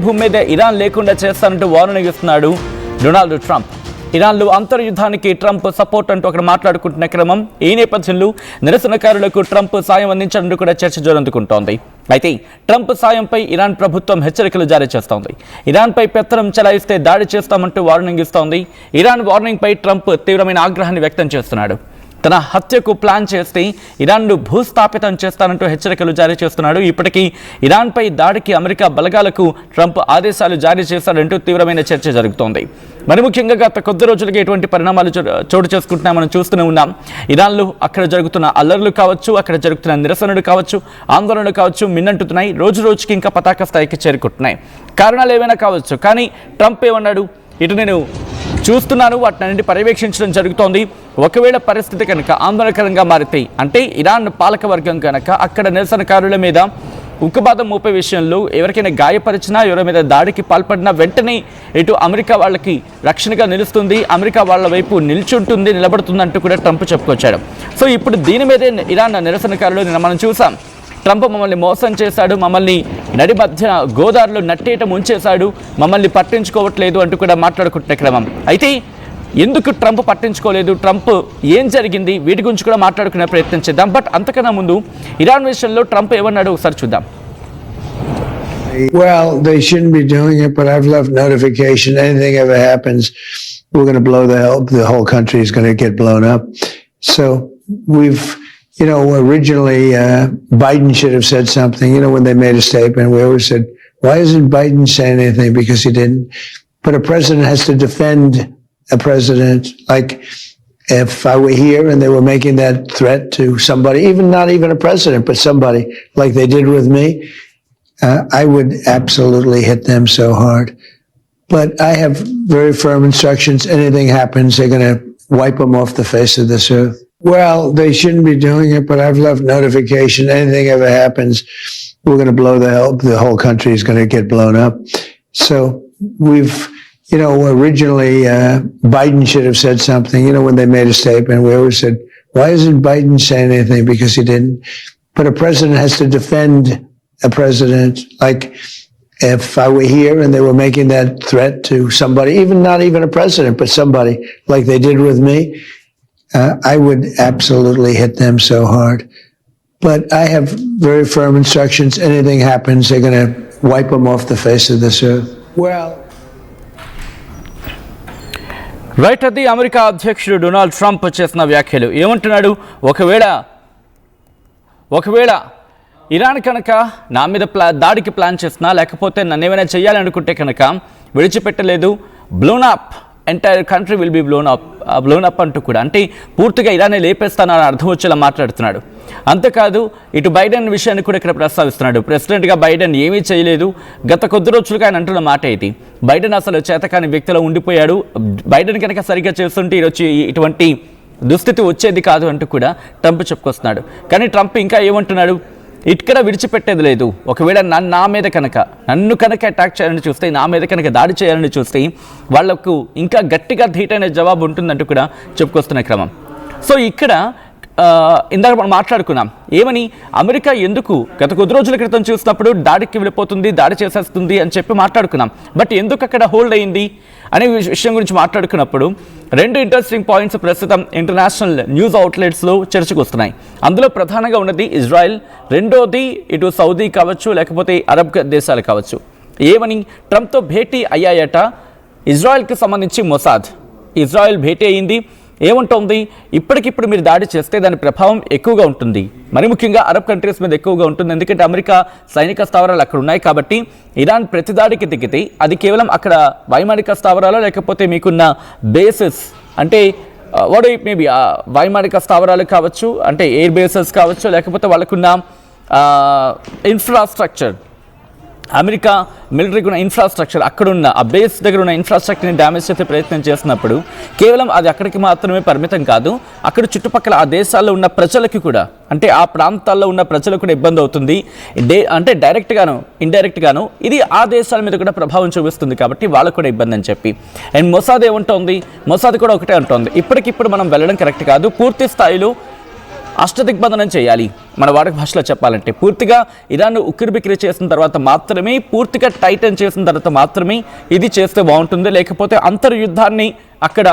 భూమి మీద ఇరాన్ లేకుండా చేస్తానంటూ వార్నింగ్ ఇస్తున్నాడు డొనాల్డ్ ట్రంప్. ఇరాన్లో అంతర్యుద్ధానికి ట్రంప్ సపోర్ట్ అంటూ అక్కడ మాట్లాడుకుంటున్న క్రమం. ఈ నేపథ్యంలో నిరసనకారులకు ట్రంప్ సాయం అందించాలంటూ కూడా చర్చ జోరందుకుంటోంది. అయితే ట్రంప్ సాయంపై ఇరాన్ ప్రభుత్వం హెచ్చరికలు జారీ చేస్తోంది. ఇరాన్పై పెత్తనం చెలాయిస్తే దాడి చేస్తామంటూ వార్నింగ్ ఇస్తోంది. ఇరాన్ వార్నింగ్పై ట్రంప్ తీవ్రమైన ఆగ్రహాన్ని వ్యక్తం చేస్తున్నాడు. తన హత్యకు ప్లాన్ చేస్తే ఇరాన్ను భూస్థాపితం చేస్తానంటూ హెచ్చరికలు జారీ చేస్తున్నాడు. ఇప్పటికీ ఇరాన్పై దాడికి అమెరికా బలగాలకు ట్రంప్ ఆదేశాలు జారీ చేశాడంటూ తీవ్రమైన చర్చ జరుగుతోంది. మరి ముఖ్యంగా గత కొద్ది రోజులుగా ఎటువంటి పరిణామాలు చోటు చేసుకుంటున్నామని చూస్తూనే ఉన్నాం. ఇరాన్లో అక్కడ జరుగుతున్న అల్లర్లు కావచ్చు, అక్కడ జరుగుతున్న నిరసనలు కావచ్చు, ఆందోళనలు కావచ్చు మిన్నంటున్నాయి. రోజు రోజుకి ఇంకా పతాక స్థాయికి చేరుకుంటున్నాయి. కారణాలు ఏవైనా కావచ్చు, కానీ ట్రంప్ ఏమన్నాడు? ఇటు నేను చూస్తున్నాను, వాటిని పర్యవేక్షించడం జరుగుతోంది. ఒకవేళ పరిస్థితి కనుక ఆందోళనకరంగా మారితే, అంటే ఇరాన్ పాలకవర్గం కనుక అక్కడ నిరసనకారుల మీద ఉక్కుపాదం మోపే విషయంలో ఎవరికైనా గాయపరిచినా, ఎవరి మీద దాడికి పాల్పడినా వెంటనే ఇటు అమెరికా వాళ్ళకి రక్షణగా నిలుస్తుంది, అమెరికా వాళ్ళ వైపు నిల్చుంటుంది, నిలబడుతుంది అంటూ కూడా ట్రంప్ చెప్పుకొచ్చాడు. సో ఇప్పుడు దీని మీదే ఇరాన్ నిరసనకారులు మనం చూసాం. ట్రంప్ మమ్మల్ని మోసం చేశాడు, మమ్మల్ని నడి మధ్య గోదావరిలో నట్టేట ముంచేశాడు, మమ్మల్ని పట్టించుకోవట్లేదు అంటూ కూడా మాట్లాడుకుంటున్న క్రమం. అయితే ఎందుకు ట్రంప్ పట్టించుకోలేదు, ట్రంప్ ఏం జరిగింది, వీటి గురించి కూడా మాట్లాడుకునే ప్రయత్నం చేద్దాం. బట్ అంతకన్నా ముందు ఇరాన్ విషయంలో ట్రంప్ ఏమన్నాడు ఒకసారి చూద్దాం. Well, they shouldn't be doing it, but I've left notification. Anything ever happens, we're going to blow the whole country is going to get blown up. So we've originally Biden should have said something, when they made a statement, we always said, why isn't Biden saying anything? Because he didn't. But a president has to defend a president. Like if I were here and they were making that threat to somebody, not even a president, but somebody like they did with me, I would absolutely hit them so hard. But I have very firm instructions. Anything happens, they're going to wipe them off the face of this earth. Well, they shouldn't be doing it, but I've left notification. Anything ever happens, we're going to blow the whole country is going to get blown up. So we've, originally Biden should have said something, when they made a statement, we always said, why isn't Biden saying anything? Because he didn't. But a president has to defend a president. Like if I were here and they were making that threat to somebody, not even a president, but somebody like they did with me, I would absolutely hit them so hard. But I have very firm instructions. Anything happens, they're going to wipe them off the face of this earth. Well, right. అది America అధ్యక్షుడు Donald Trump చేసిన వ్యాఖ్యలు. ఏమంటున్నాడు? ఒకవేళ Iran కనుక నా మీద దాడికి ప్లాన్ చేసినా, లేకపోతే నన్ను ఏమైనా చేయాలనుకుంటే కనుక విడిచిపెట్టలేదు. Blown up, entire country will be blown up అంటూ కూడా, అంటే పూర్తిగా ఇరానే లేపేస్తానని అర్థం వచ్చేలా మాట్లాడుతున్నాడు. అంతేకాదు, ఇటు బైడెన్ విషయాన్ని కూడా ఇక్కడ ప్రస్తావిస్తున్నాడు. ప్రెసిడెంట్గా బైడెన్ ఏమీ చేయలేదు. గత కొద్ది రోజులుగా ఆయన అంటున్న మాట ఇది. బైడెన్ అసలు చేతకాని వ్యక్తిలో ఉండిపోయాడు. బైడెన్ కనుక సరిగ్గా చేస్తుంటే ఇటువంటి దుస్థితి వచ్చేది కాదు అంటూ కూడా ట్రంప్ చెప్పుకొస్తున్నాడు. కానీ ట్రంప్ ఇంకా ఏమంటున్నాడు? ఇక్కడ విడిచిపెట్టేది లేదు. ఒకవేళ నన్ను కనుక అటాక్ చేయాలని చూస్తే, నా మీద కనుక దాడి చేయాలని చూస్తే వాళ్లకు ఇంకా గట్టిగా ధీటైన జవాబు ఉంటుందంటూ కూడా చెప్పుకొస్తున్న క్రమం. సో ఇక్కడ ఇందాక మనం మాట్లాడుకున్నాం ఏమని, అమెరికా ఎందుకు గత కొద్ది రోజుల క్రితం చూసినప్పుడు దాడికి వెళ్ళిపోతుంది, దాడి చేసేస్తుంది అని చెప్పి మాట్లాడుకున్నాం. బట్ ఎందుకు అక్కడ హోల్డ్ అయింది అనే విషయం గురించి మాట్లాడుకున్నప్పుడు రెండు ఇంట్రెస్టింగ్ పాయింట్స్ ప్రస్తుతం ఇంటర్నేషనల్ న్యూస్ అవుట్లెట్స్లో చర్చకు వస్తున్నాయి. అందులో ప్రధానంగా ఉన్నది ఇజ్రాయెల్, రెండోది ఇటు సౌదీ కావచ్చు, లేకపోతే అరబ్ దేశాలు కావచ్చు. ఏమని, ట్రంప్తో భేటీ అయ్యాయట ఇజ్రాయెల్కి సంబంధించి మొసాద్. ఇజ్రాయెల్ భేటీ అయింది. ఏముంటుంది, ఇప్పటికిప్పుడు మీరు దాడి చేస్తే దాని ప్రభావం ఎక్కువగా ఉంటుంది, మరి ముఖ్యంగా అరబ్ కంట్రీస్ మీద ఎక్కువగా ఉంటుంది. ఎందుకంటే అమెరికా సైనిక స్థావరాలు అక్కడ ఉన్నాయి కాబట్టి ఇరాన్ ప్రతి దాడికి దిగితే అది కేవలం అక్కడ వైమానిక స్థావరాలు, లేకపోతే మీకున్న బేసెస్, అంటే వాడు మేబీ వైమానిక స్థావరాలు కావచ్చు, అంటే ఎయిర్ బేసెస్ కావచ్చు, లేకపోతే వాళ్ళకున్న ఇన్ఫ్రాస్ట్రక్చర్, అమెరికా మిలిటరీకి ఉన్న ఇన్ఫ్రాస్ట్రక్చర్, అక్కడున్న ఆ బేస్ దగ్గర ఉన్న ఇన్ఫ్రాస్ట్రక్చర్ని డ్యామేజ్ చేసే ప్రయత్నం చేసినప్పుడు కేవలం అది అక్కడికి మాత్రమే పరిమితం కాదు, అక్కడ చుట్టుపక్కల ఆ దేశాల్లో ఉన్న ప్రజలకి కూడా, అంటే ఆ ప్రాంతాల్లో ఉన్న ప్రజలకు కూడా ఇబ్బంది అవుతుంది. అంటే డైరెక్ట్గాను ఇండైరెక్ట్గాను ఇది ఆ దేశాల మీద కూడా ప్రభావం చూపిస్తుంది కాబట్టి వాళ్ళకు కూడా ఇబ్బంది అని చెప్పి. అండ్ మొసాద్ ఏముంటుంది, మొసాద్ కూడా ఒకటే అంటుంది, ఇప్పటికిప్పుడు మనం వెళ్ళడం కరెక్ట్ కాదు, పూర్తి స్థాయిలో అష్టదిగ్బంధనం చేయాలి, మన వాడక భాషలో చెప్పాలంటే పూర్తిగా ఇరాన్ను ఉక్కిరిబిక్కిరి చేసిన తర్వాత మాత్రమే, పూర్తిగా టైటన్ చేసిన తర్వాత మాత్రమే ఇది చేస్తే బాగుంటుంది. లేకపోతే అంతర్యుద్ధాన్ని అక్కడ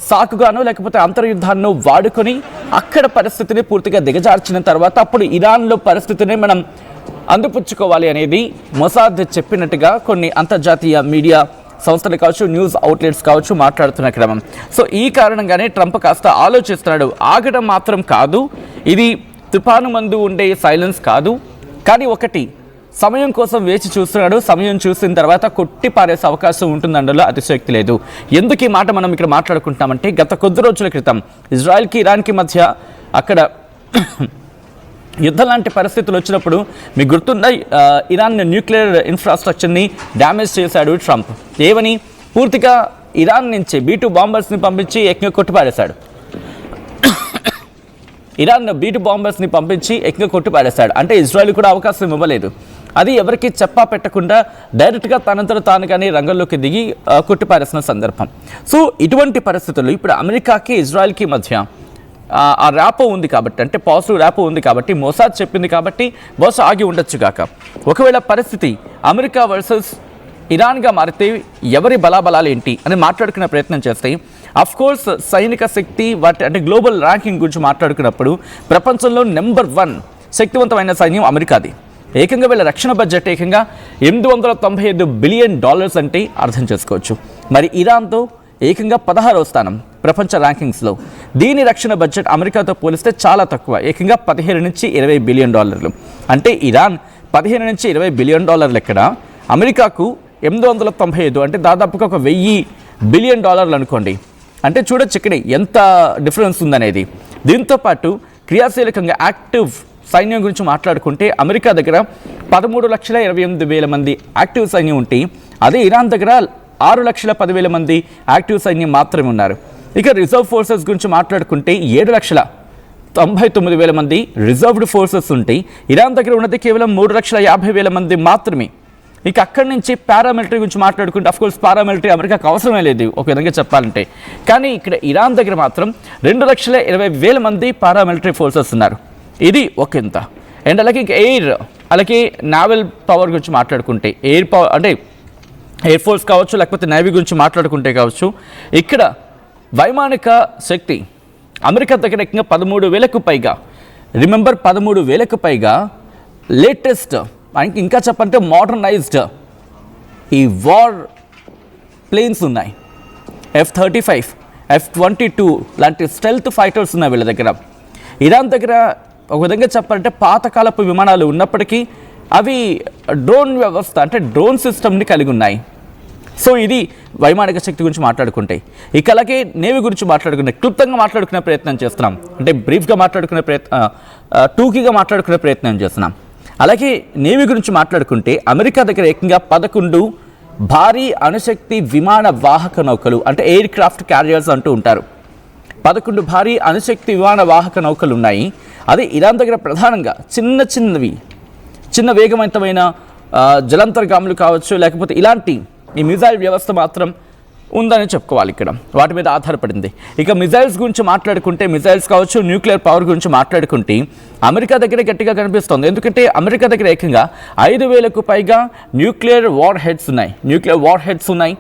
సాకుగాను లేకపోతే అంతర్యుద్ధాన్ని వాడుకొని అక్కడ పరిస్థితిని పూర్తిగా దిగజార్చిన తర్వాత అప్పుడు ఇరాన్లో పరిస్థితిని మనం అందిపుచ్చుకోవాలి అనేది మొసాద్ చెప్పినట్టుగా కొన్ని అంతర్జాతీయ మీడియా సంస్థలు కావచ్చు, న్యూస్ అవుట్లెట్స్ కావచ్చు మాట్లాడుతున్న క్రమం. సో ఈ కారణంగానే ట్రంప్ కాస్త ఆలోచిస్తున్నాడు. ఆగడం మాత్రం కాదు, ఇది తుపాను మందు ఉండే సైలెన్స్ కాదు, కానీ ఒకటి సమయం కోసం వేచి చూస్తున్నాడు. సమయం చూసిన తర్వాత కొట్టి పారేసే అవకాశం ఉంటుంది, అందులో అతిశయోక్తి లేదు. ఎందుకు ఈ మాట మనం ఇక్కడ మాట్లాడుకుంటామంటే గత కొద్ది రోజుల క్రితం ఇజ్రాయెల్కి ఇరాన్కి మధ్య అక్కడ యుద్ధం లాంటి పరిస్థితులు వచ్చినప్పుడు మీకు గుర్తుందా, ఇరాన్ న్యూక్లియర్ ఇన్ఫ్రాస్ట్రక్చర్ని డ్యామేజ్ చేశాడు ట్రంప్. ఏమని? పూర్తిగా ఇరాన్ నుంచి B-2 బాంబర్స్ని పంపించి ఏకంగా కొట్టిపారేశాడు. ఇరాన్ B-2 బాంబర్స్ని పంపించి ఏకంగా కొట్టిపారేశాడు. అంటే ఇజ్రాయెల్ కూడా అవకాశం ఇవ్వలేదు. అది ఎవరికి చెప్పా పెట్టకుండా డైరెక్ట్గా తనంతట తానుగానే రంగంలోకి దిగి కొట్టిపారేసిన సందర్భం. సో ఇటువంటి పరిస్థితుల్లో ఇప్పుడు అమెరికాకి ఇజ్రాయెల్కి మధ్య ఆ ర్యాపో ఉంది కాబట్టి, అంటే పాజిటివ్ ర్యాపో ఉంది కాబట్టి, మొసాద్ చెప్పింది కాబట్టి బహుశా ఆగి ఉండొచ్చు కాక. ఒకవేళ పరిస్థితి అమెరికా వర్సెస్ ఇరాన్గా మారితే ఎవరి బలాబలాలు ఏంటి అని మాట్లాడుకునే ప్రయత్నం చేస్తే అఫ్కోర్స్ సైనిక శక్తి వాటి అంటే గ్లోబల్ ర్యాంకింగ్ గురించి మాట్లాడుకున్నప్పుడు ప్రపంచంలో నెంబర్ 1 శక్తివంతమైన సైన్యం అమెరికాది. ఏకంగా వీళ్ళ రక్షణ బడ్జెట్ ఏకంగా $895 బిలియన్ అంటే అర్థం చేసుకోవచ్చు. మరి ఇరాన్తో ఏకంగా 16వ స్థానం ప్రపంచ ర్యాంకింగ్స్లో. దీని రక్షణ బడ్జెట్ అమెరికాతో పోలిస్తే చాలా తక్కువ, ఏకంగా $15 నుంచి $20 బిలియన్. అంటే ఇరాన్ $15 నుంచి $20 బిలియన్ ఎక్కడ, అమెరికాకు 895 అంటే దాదాపుగా ఒక $1000 బిలియన్ అనుకోండి. అంటే చూడొచ్చు ఇక్కడ ఎంత డిఫరెన్స్ ఉందనేది. దీంతోపాటు క్రియాశీలకంగా యాక్టివ్ సైన్యం గురించి మాట్లాడుకుంటే అమెరికా దగ్గర 13,28,000 మంది యాక్టివ్ సైన్యం ఉంటే అదే ఇరాన్ దగ్గర 6,10,000 మంది యాక్టివ్ సైన్యం మాత్రమే ఉన్నారు. ఇక రిజర్వ్ ఫోర్సెస్ గురించి మాట్లాడుకుంటే 7,99,000 మంది రిజర్వ్డ్ ఫోర్సెస్ ఉంటాయి. ఇరాన్ దగ్గర ఉన్నది కేవలం 3,50,000 మంది మాత్రమే. ఇక అక్కడి నుంచి పారామిలిటరీ గురించి మాట్లాడుకుంటే అఫ్కోర్స్ పారామిలిటరీ అమెరికాకు అవసరమే లేదు ఒక విధంగా చెప్పాలంటే. కానీ ఇక్కడ ఇరాన్ దగ్గర మాత్రం 2,20,000 మంది పారామిలిటరీ ఫోర్సెస్ ఉన్నారు. ఇది ఒక ఇంత. అండ్ అలాగే ఎయిర్, అలాగే నావల్ పవర్ గురించి మాట్లాడుకుంటే ఎయిర్ పవర్ అంటే ఎయిర్ ఫోర్స్ కావచ్చు లేకపోతే నేవీ గురించి మాట్లాడుకుంటే కావచ్చు, ఇక్కడ వైమానిక శక్తి అమెరికా దగ్గర ఏకంగా 13,000కు పైగా, రిమెంబర్ 13,000కు పైగా లేటెస్ట్ ఇంకా చెప్పంటే మోడర్నైజ్డ్ ఈ వార్ ప్లేన్స్ ఉన్నాయి. F-35, F-22 లాంటి స్టెల్త్ ఫైటర్స్ ఉన్నాయి వీళ్ళ దగ్గర. ఇరాన్ దగ్గర ఒక విధంగా చెప్పాలంటే పాతకాలపు విమానాలు ఉన్నప్పటికీ అవి డ్రోన్ వ్యవస్థ అంటే డ్రోన్ సిస్టమ్ని కలిగి ఉన్నాయి. సో ఇది వైమానిక శక్తి గురించి మాట్లాడుకుంటే. ఇక అలాగే నేవీ గురించి మాట్లాడుకునే క్లుప్తంగా మాట్లాడుకునే ప్రయత్నం చేస్తున్నాం, అంటే బ్రీఫ్గా మాట్లాడుకునే టూకీగా మాట్లాడుకునే ప్రయత్నం చేస్తున్నాం. అలాగే నేవీ గురించి మాట్లాడుకుంటే అమెరికా దగ్గర ఏకంగా 11 భారీ అణుశక్తి విమాన వాహక నౌకలు అంటే ఎయిర్ క్రాఫ్ట్ క్యారియర్స్ అంటూ ఉంటారు. 11 భారీ అణుశక్తి విమాన వాహక నౌకలు ఉన్నాయి. అదే ఇరాన్ దగ్గర ప్రధానంగా చిన్న వేగవంతమైన జలాంతర్గాములు కావచ్చు లేకపోతే ఇలాంటి ఈ మిజైల్ వ్యవస్థ మాత్రం ఉందని చెప్పుకోవాలి. ఇక్కడ వాటి మీద ఆధారపడింది. ఇక మిజైల్స్ గురించి మాట్లాడుకుంటే మిజైల్స్ కావచ్చు, న్యూక్లియర్ పవర్ గురించి మాట్లాడుకుంటే అమెరికా దగ్గర గట్టిగా కనిపిస్తుంది. ఎందుకంటే అమెరికా దగ్గర ఏకంగా 5,000కు పైగా న్యూక్లియర్ వార్ హెడ్స్ ఉన్నాయి.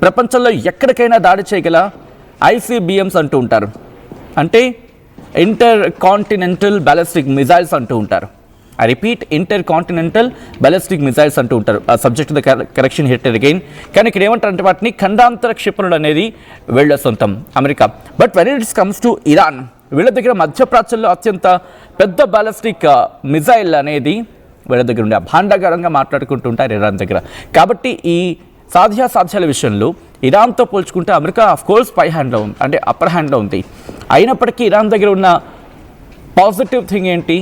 ప్రపంచంలో ఎక్కడికైనా దాడి చేయగల ICBMs అంటూ ఉంటారు, అంటే ఇంటర్ కాంటినెంటల్ బ్యాలిస్టిక్ మిజైల్స్ అంటూ ఉంటారు. I repeat, inter continental ballistic missiles అంటూ ఉంటారు. Subject the correction hit again. కానీ ఇక్కడ ఏమంటారంటే వాటిని ఖండాంతర క్షిపణులు అనేది వీళ్ళ సొంతం America. But when it's comes to Iran, వీళ్ళ దగ్గర మధ్యప్రాచ్యంలో అత్యంత పెద్ద బ్యాలిస్టిక్ మిజైల్ అనేది వీళ్ళ దగ్గర ఉండే భాండాగారంగా మాట్లాడుకుంటూ ఉంటారు ఇరాన్ దగ్గర. కాబట్టి ఈ సాధ్యాసాధ్యాల విషయంలో ఇరాన్తో పోల్చుకుంటే అమెరికా అఫ్కోర్స్ అప్పర్ హ్యాండ్లో ఉంది. అయినప్పటికీ ఇరాన్ దగ్గర ఉన్న పాజిటివ్ థింగ్ ఏంటి,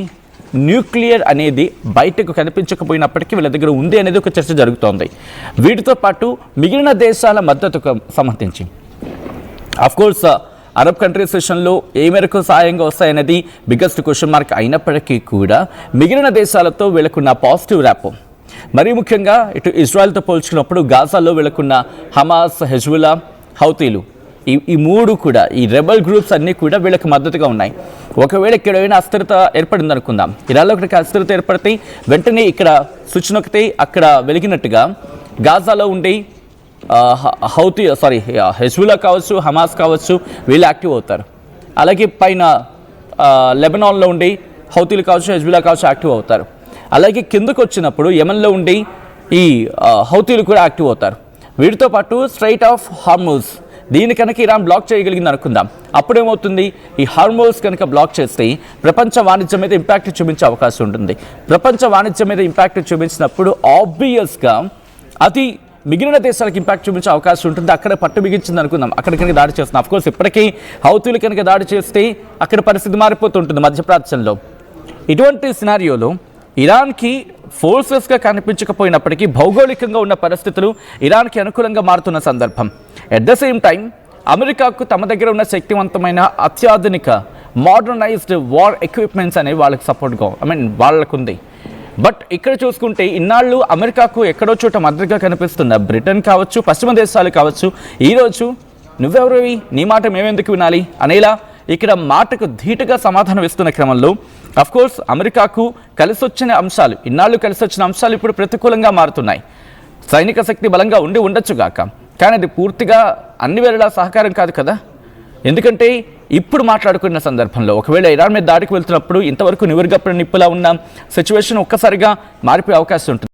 న్యూక్లియర్ అనేది బయటకు కనిపించకపోయినప్పటికీ వీళ్ళ దగ్గర ఉంది అనేది ఒక చర్చ జరుగుతోంది. వీటితో పాటు మిగిలిన దేశాల మద్దతుకు సంబంధించి అఫ్కోర్స్ అరబ్ కంట్రీస్ విషయంలో ఏ మేరకు సాయంగా వస్తాయనేది బిగ్గెస్ట్ క్వశ్చన్ మార్క్. అయినప్పటికీ కూడా మిగిలిన దేశాలతో వీళ్ళకున్న పాజిటివ్ ర్యాపో, మరీ ముఖ్యంగా ఇటు ఇజ్రాయెల్తో పోల్చుకున్నప్పుడు గాజాలో వీళ్ళకున్న హమాస్, హెజ్బుల్లా, హౌతీలు ఈ మూడు కూడా, ఈ రెబల్ గ్రూప్స్ అన్నీ కూడా వీళ్ళకి మద్దతుగా ఉన్నాయి. ఒకవేళ ఇక్కడ ఏమైనా అస్థిరత ఏర్పడింది అనుకుందాం, ఇరాన్లో ఒకటికి అస్థిరత ఏర్పడితే వెంటనే ఇక్కడ స్విచ్ నొక్కితే అక్కడ వెలిగినట్టుగా గాజాలో ఉండి హెజ్బుల్లా కావచ్చు, హమాస్ కావచ్చు, వీళ్ళు యాక్టివ్ అవుతారు. అలాగే పైన లెబనాన్లో ఉండి హౌతీలు కావచ్చు, హెజ్బుల్లా కావచ్చు యాక్టివ్ అవుతారు. అలాగే కిందకు వచ్చినప్పుడు యెమెన్లో ఉండి ఈ హౌతీలు కూడా యాక్టివ్ అవుతారు. వీటితో పాటు స్ట్రైట్ ఆఫ్ హార్మూజ్, దీన్ని కనుక ఇరాన్ బ్లాక్ చేయగలిగింది అనుకుందాం, అప్పుడేమవుతుంది, ఈ హార్మోన్స్ కనుక బ్లాక్ చేస్తే ప్రపంచ వాణిజ్యం మీద ఇంపాక్ట్ చూపించే అవకాశం ఉంటుంది. ప్రపంచ వాణిజ్యం మీద ఇంపాక్ట్ చూపించినప్పుడు ఆబ్వియస్గా అది మిగిలిన దేశాలకు ఇంపాక్ట్ చూపించే అవకాశం ఉంటుంది. అక్కడ పట్టు బిగించింది అనుకుందాం, అక్కడ కనుక దాడి చేస్తున్నాం. అఫ్కోర్స్ ఇప్పటికీ హౌతీలు కనుక దాడి చేస్తే అక్కడ పరిస్థితి మారిపోతుంటుంది మధ్యప్రాచ్యంలో. ఇటువంటి సినారియోలో ఇరాన్కి ఫోర్సెస్గా కనిపించకపోయినప్పటికీ భౌగోళికంగా ఉన్న పరిస్థితులు ఇరాన్కి అనుకూలంగా మారుతున్న సందర్భం. ఎట్ ద సేమ్ టైం అమెరికాకు తమ దగ్గర ఉన్న శక్తివంతమైన అత్యాధునిక మోడర్నైజ్డ్ వార్ ఎక్విప్మెంట్స్ అనేవి వాళ్ళకి సపోర్ట్గా వాళ్ళకు ఉంది. బట్ ఇక్కడ చూసుకుంటే ఇన్నాళ్ళు అమెరికాకు ఎక్కడో చోట మద్దతుగా కనిపిస్తున్న బ్రిటన్ కావచ్చు, పశ్చిమ దేశాలు కావచ్చు, ఈరోజు నువ్వెవరివి, నీ మాట మేమెందుకు వినాలి అనేలా ఇక్కడ మాటకు ధీటుగా సమాధానం ఇస్తున్న క్రమంలో అఫ్కోర్స్ అమెరికాకు కలిసొచ్చిన అంశాలు, ఇన్నాళ్ళు కలిసొచ్చిన అంశాలు ఇప్పుడు ప్రతికూలంగా మారుతున్నాయి. సైనిక శక్తి బలంగా ఉండొచ్చుగాక, కానీ అది పూర్తిగా అన్ని వేళలా సహకారం కాదు కదా. ఎందుకంటే ఇప్పుడు మాట్లాడుకున్న సందర్భంలో ఒకవేళ ఇరాన్ మీద దాడికి వెళ్తున్నప్పుడు ఇంతవరకు నివురుగప్పుడు నిప్పులా ఉన్న సిచ్యువేషన్ ఒక్కసారిగా మారిపోయే అవకాశం ఉంటుంది.